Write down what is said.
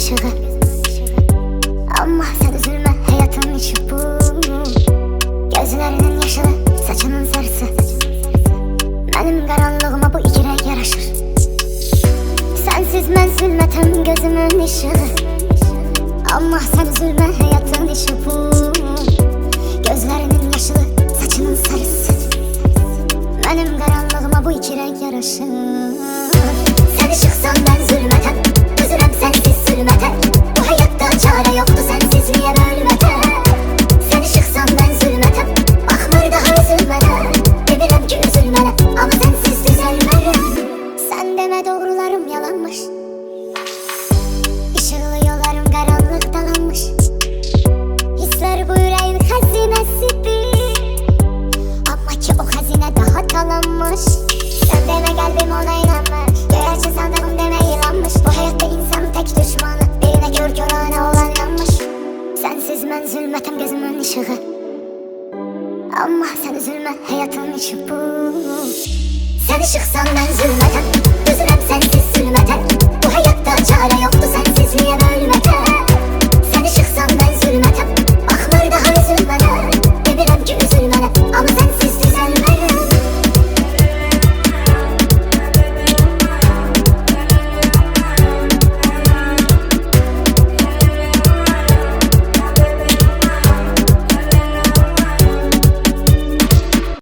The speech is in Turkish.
ışığı. Amma sen üzülme, hayatın işi bu. Gözlerinin yaşılı, saçının sarısı. Benim karanlığıma bu iki renk yaraşır. Sensiz ben zülmetem, gözümün ışığı. Amma sen üzülme, hayatın işi bu. Gözlerinin yaşılı, saçının sarısı. Benim karanlığıma bu iki renk yaraşır. Sen ışıksan ben zülmetem, üzülem sensiz zülmete. Bu hayatta çare yoktu sensizliğe bölmete. Sen ışıksan ben zülmetem, bakmır daha üzülmene. Demirem ki üzülmene, ama sensiz düzelmem. Sen deme doğrularım yalanmış. Işıklı yollarım karanlık dalanmış. Hisler bu yüreğin hazinesidir. Ama ki o hazine daha talanmış. Sen deme kalbim ona inanmış. Gerçi sandığım deme yılanmış. Bu hayatta insan tek düşmanı, birine kör körane olanlanmış. Sensiz ben zülmetem, gözümün ışığı. Ama sen üzülme, hayatın işi bu. Sen ışıksan ben zülmetem, üzülem sensiz zülmete. Bu hayatta çare yok.